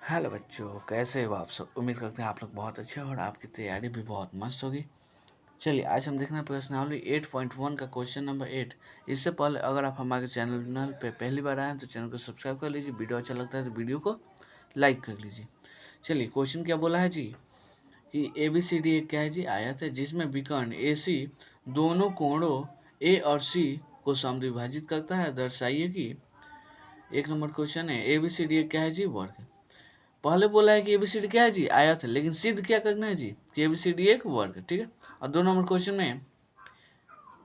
Hello बच्चों, कैसे हो आप सब। उम्मीद करते हैं आप लोग बहुत अच्छे हो और आपकी तैयारी भी बहुत मस्त होगी। चलिए आज हम देखना प्रश्नावली 8.1 का क्वेश्चन नंबर 8। इससे पहले अगर आप हमारे चैनल पे पहली बार आए हैं तो चैनल को सब्सक्राइब कर लीजिए। वीडियो अच्छा लगता है तो वीडियो को लाइक कर लीजिए। चलिए क्वेश्चन क्या बोला है जी कि ABCD एक क्या है जी आयत है जिसमें विकर्ण AC दोनों कोणों A और C को समद्विभाजित करता है। दर्शाइए कि एक नंबर क्वेश्चन है ABCD एक क्या है जी वर्ग। पहले बोला है कि एबीसीडी क्या है जी आयत है, लेकिन सिद्ध क्या करना है जी कि एबीसीडी एक वर्ग है। ठीक है। और 2 नंबर क्वेश्चन में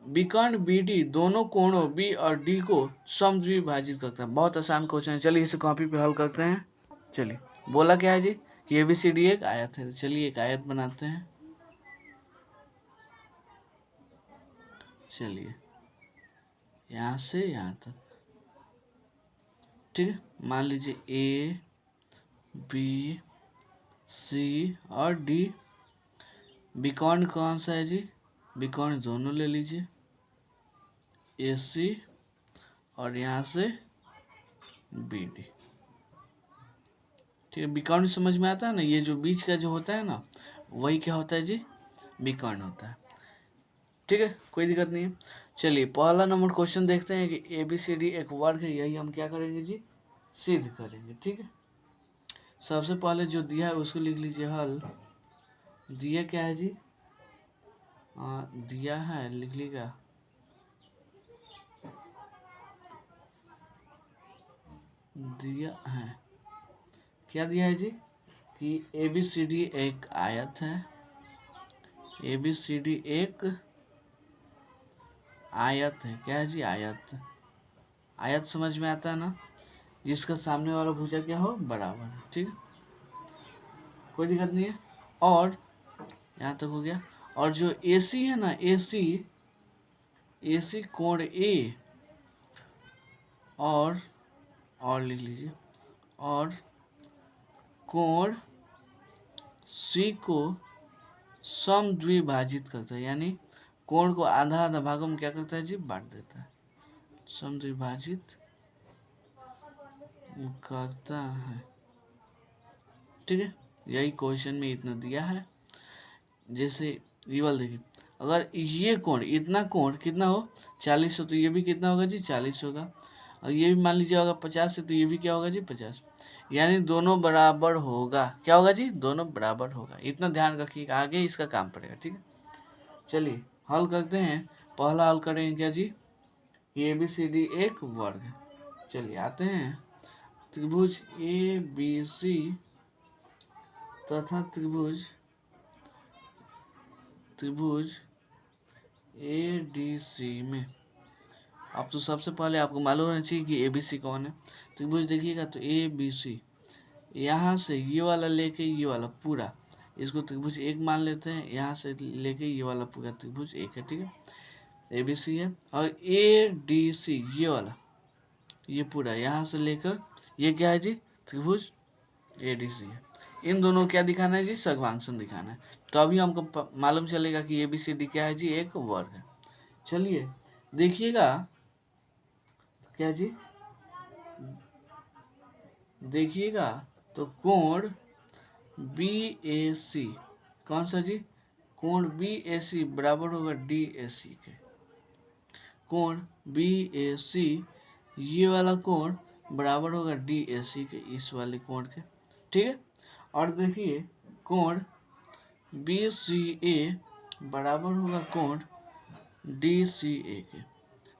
विकर्ण BD दोनों कोणों B और D को समद्विभाजित करता है। बहुत आसान क्वेश्चन है, चलिए इसे कॉपी पे हल करते हैं। चलिए बोला क्या है जी कि एबीसीडी एक आयत है, चलिए एक आयत बनाते हैं। चलिए यहाँ से यहाँ तक, ठीक है। मान लीजिए ABC और D। विकर्ण कौन सा है जी, विकर्ण दोनों ले लीजिए AC और यहाँ से BD। ठीक है, विकर्ण समझ में आता है ना, ये जो बीच का जो होता है ना वही क्या होता है जी विकर्ण होता है। ठीक है, कोई दिक्कत नहीं है। चलिए पहला नंबर क्वेश्चन देखते हैं कि ABCD एक वर्ग है, यही हम क्या करेंगे जी सिद्ध करेंगे। ठीक है, सबसे पहले जो दिया है उसको लिख लीजिए हल। दिया क्या है जी दिया है, लिख लीजिएगा दिया है, क्या दिया है जी कि ABCD एक आयत है। ABCD एक आयत है, क्या है जी आयत। आयत समझ में आता है ना, जिसका सामने वाला भुजा क्या हो बराबर है। ठीक है, कोई दिक्कत नहीं है। और यहाँ तक हो गया। और जो AC है ना AC कोण A और लिख लीजिए और कोण C को समद्विभाजित करता है, यानी कोण को आधा आधा भागों में क्या करता है जी बांट देता है, समद्विभाजित करता है। ठीक है, यही क्वेश्चन में इतना दिया है। जैसे ये वाला देखिए, अगर ये कोण इतना कोण कितना हो 40 हो तो ये भी कितना होगा जी 40 होगा। और ये भी मान लीजिए होगा 50 है तो ये भी क्या होगा जी 50, यानी दोनों बराबर होगा। क्या होगा जी दोनों बराबर होगा, इतना ध्यान रखिएगा, आगे इसका काम पड़ेगा। ठीक है, चलिए हल करते हैं। पहला हल करेंगे क्या जी ABCD एक वर्ग है। चलिए आते हैं त्रिभुज ABC तथा त्रिभुज ADC में। अब तो सबसे पहले आपको मालूम होना चाहिए कि ABC कौन है। त्रिभुज देखिएगा तो ABC, यहाँ से ये वाला लेके ये वाला पूरा, इसको त्रिभुज एक मान लेते हैं। यहाँ से लेके ये वाला पूरा त्रिभुज एक है। ठीक है, ABC है। और ADC ये वाला ये पूरा यहाँ से लेकर ये क्या है जी त्रिभुज ADC है। इन दोनों क्या दिखाना है जी सर्वांगसम दिखाना है। तो अभी हमको मालूम चलेगा कि ABCD क्या है जी एक वर्ग है। चलिए देखिएगा क्या जी, देखिएगा तो कोण BAC कौन सा जी, कोण BAC बराबर होगा DAC के। कोण BAC ये वाला कोण बराबर होगा DAC के, इस वाले कोण के। ठीक है, और देखिए कोण BCA बराबर होगा कोण DCA के।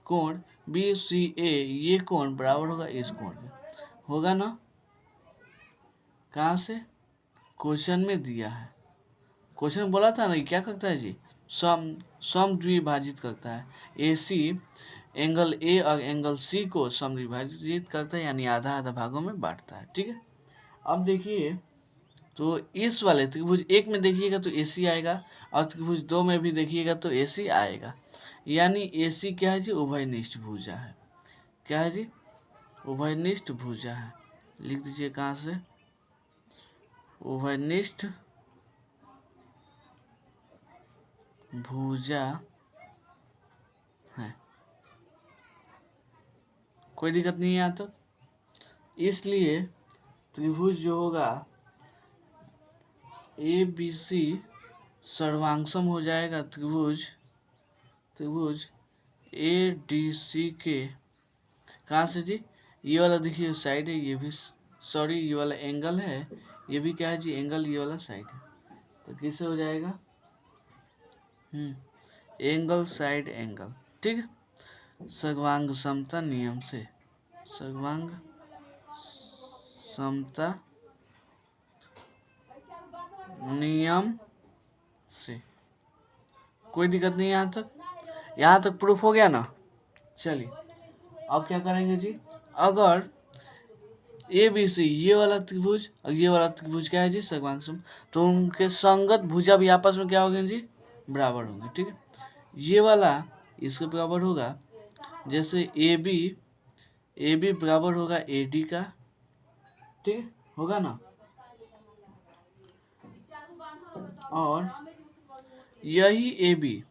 कोण BCA ये कोण बराबर होगा इस कोण के, होगा ना। कहाँ से, क्वेश्चन में दिया है। क्वेश्चन में बोला था ना क्या करता है जी समद्विभाजित करता है। AC एंगल A और एंगल C को समद्विभाजित करता है, यानी आधा आधा भागों में बांटता है। ठीक है, अब देखिए तो इस वाले त्रिभुज एक में देखिएगा तो AC आएगा और त्रिभुज दो में भी देखिएगा तो AC आएगा, यानी AC क्या है जी उभयनिष्ठ भुजा है। क्या है जी उभयनिष्ठ भुजा है। लिख दीजिए कहाँ से, उभयनिष्ठ भुजा है। कोई दिक्कत नहीं है यहाँ तक। इसलिए त्रिभुज जो होगा ए बी सी सर्वांगसम हो जाएगा त्रिभुज ए डी सी के। कहाँ से जी? ये वाला देखिए साइड है, ये भी सॉरी ये वाला एंगल है, ये भी क्या है जी? एंगल। ये वाला साइड है, तो किससे हो जाएगा? Angle side angle. ठीक है, सर्वांग समता नियम से, सर्वांग समता नियम से कोई दिक्कत नहीं। यहाँ तक प्रूफ हो गया ना? चलिए अब क्या करेंगे जी? अगर ए बी सी ये वाला त्रिभुज और ये वाला त्रिभुज क्या है जी? सर्वांग सम, तो उनके संगत भुजा भी आपस में क्या होंगे जी? बराबर होंगे। ठीक है, ये वाला इसके बराबर होगा, जैसे ए बी बराबर होगा ए डी का। ठीक है, होगा ना? और यही ए बी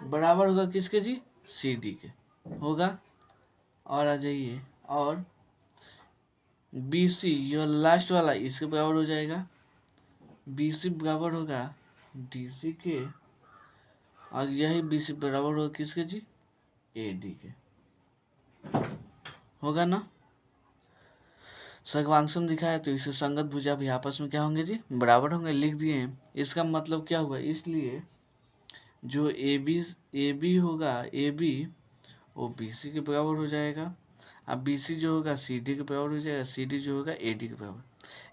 बराबर होगा किसके जी? सी डी के होगा। और आ जाइए, और बी सी ये लास्ट वाला इसके बराबर हो जाएगा, बी सी बराबर होगा डी सी के, और यही बी सी बराबर होगा किसके जी? ए डी के। होगा ना? सर्वांगसम दिखा है तो इससे संगत भुजा भी आपस में क्या होंगे जी? बराबर होंगे। लिख दिए हैं। इसका मतलब क्या हुआ? इसलिए जो ए बी होगा, ए बी वो बी सी के बराबर हो जाएगा, अब बी सी जो होगा सी डी के बराबर हो जाएगा, सी डी जो होगा ए डी के बराबर,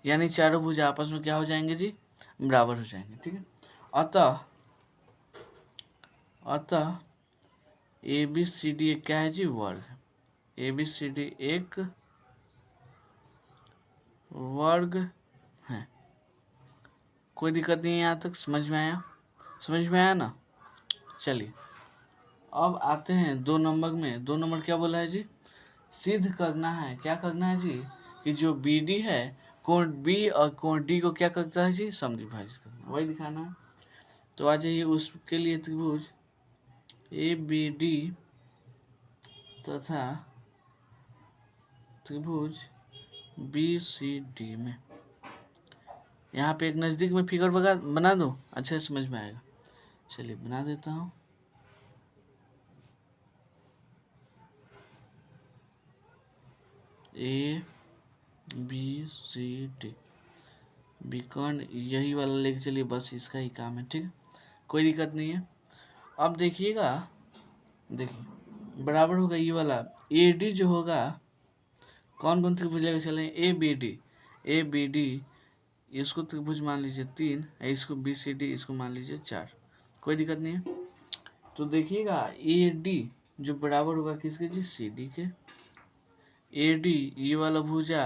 यानी चारों भुजा आपस में क्या हो जाएंगे जी? बराबर हो जाएंगे। ठीक है, अतः ए बी सी डी क्या है जी? वर्ग। ए बी सी डी एक वर्ग है। कोई दिक्कत नहीं है। यहाँ तक समझ में आया? समझ में आया ना? चलिए अब आते हैं 2 नंबर में। 2 नंबर क्या बोला है जी? सिद्ध करना है। क्या करना है जी? कि जो बी डी है, कोण बी और कोण डी को क्या करता है जी? समद्विभाजित करना, वही दिखाना है। तो आ जाइए, उसके लिए त्रिभुज ए बी डी तथा त्रिभुज बी सी डी में यहाँ पे एक नज़दीक में फिगर बना दो, अच्छे से समझ में आएगा। चलिए बना देता हूँ। A B C D beacon यही वाला लेके चलिए, बस इसका ही काम है। ठीक है, कोई दिक्कत नहीं है। अब देखिएगा, देखिए बराबर होगा ये वाला ए डी जो होगा, कौन कौन त्रिभुज लेकर चले? ए बी डी इसको त्रिभुज मान लीजिए 3, इसको बी सी डी इसको मान लीजिए 4। कोई दिक्कत नहीं है। तो देखिएगा ए डी जो बराबर होगा किसके जी? सी डी के। ए डी ये वाला भुजा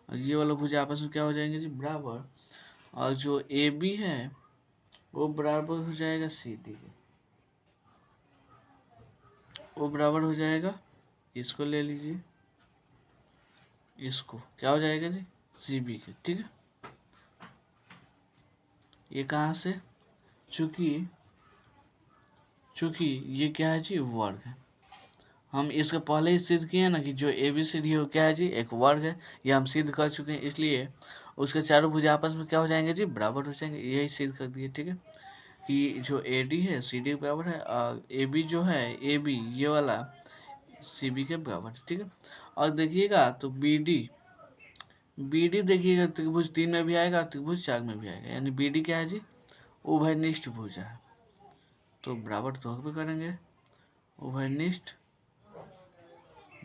और ये वाला भुजा आपस में क्या हो जाएंगे जी? बराबर। और जो ए बी है वो बराबर हो जाएगा सी डी के, वो बराबर हो जाएगा, इसको ले लीजिए, इसको क्या हो जाएगा जी? सी बी के। ठीक है, ये कहाँ से? चूंकि ये क्या है जी? वर्ग है। हम इसके पहले ही सिद्ध किए ना कि जो ए बी सी डी हो क्या है जी? एक वर्ग है। ये हम सिद्ध कर चुके हैं, इसलिए उसके चारों भुजा आपस में क्या हो जाएंगे जी? बराबर हो जाएंगे। यही सिद्ध कर दिए। ठीक है, कि जो ए डी है सी डी के बराबर है, और ए बी जो है ए बी ये वाला सी बी के बराबर है। ठीक है, और देखिएगा तो बी डी देखिएगा त्रिभुज 3 में भी आएगा, त्रिभुज 4 में भी आएगा, यानी बी डी क्या है जी? उभयनिष्ठ भुजा है, तो बराबर तो भी करेंगे, उभयनिष्ठ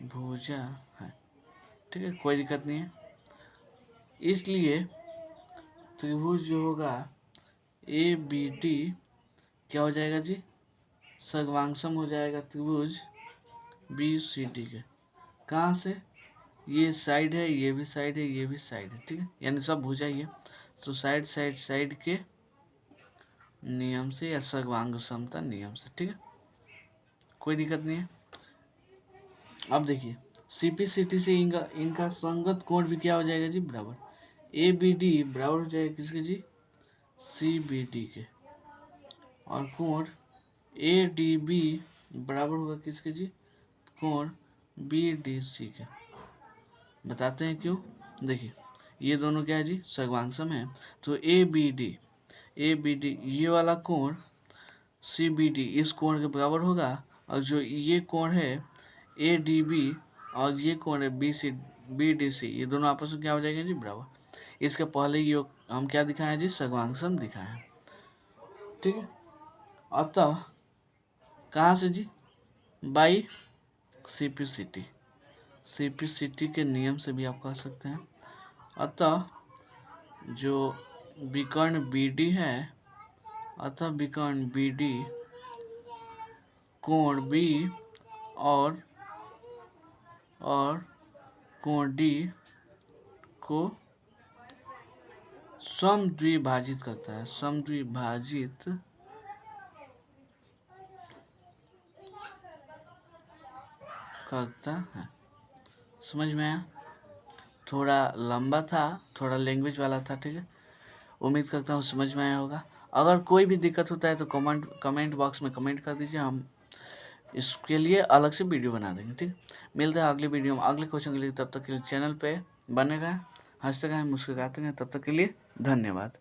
भुजा है। ठीक है, कोई दिक्कत नहीं है। इसलिए त्रिभुज जो होगा ए बी डी क्या हो जाएगा जी? सर्वांगसम हो जाएगा त्रिभुज बी सी डी के। कहाँ से? ये साइड है, ये भी साइड है, ये भी साइड है। ठीक है, यानी सब भुजा ही है, तो साइड के नियम से या सर्वांग समता नियम से। ठीक है, कोई दिक्कत नहीं है। अब देखिए सीपी सीटी से इनका संगत कोण भी क्या हो जाएगा जी? बराबर। ए बी डी बराबर हो जाएगा किसके जी? सी बी डी के। और कोण ए डी बी बराबर होगा किसके जी? कोण बी डी सी के। बताते हैं क्यों। देखिए ये दोनों क्या है जी, सर्वांगसम है। तो ए बी डी ये वाला कोण सी बी डी इस कोण के बराबर होगा, और जो ये कोण है ए डी बी और ये कोण है बी डी सी, ये दोनों आपस में क्या हो जाएंगे जी, बराबर। इसके पहले योग हम क्या दिखाए हैं जी, सर्वांगसम दिखाए हैं, ठीक है। अतः कहाँ से जी, बाई सीपीसीटी के नियम से भी आप कह सकते हैं। अतः जो विकर्ण BD है, अतः विकर्ण BD कोण B और कोण D को समद्विभाजित करता है, समद्विभाजित करता है। समझ में आया? थोड़ा लंबा था, थोड़ा लैंग्वेज वाला था, ठीक है। उम्मीद करता हूँ समझ में आया होगा। अगर कोई भी दिक्कत होता है तो कमेंट बॉक्स में कमेंट कर दीजिए, हम इसके लिए अलग से वीडियो बना देंगे, ठीक। मिलते हैं अगले वीडियो में अगले क्वेश्चन के लिए। तब तक के लिए चैनल पे बने रहें, हंसते रहें, मुस्कुराते रहें। तब तक के लिए धन्यवाद।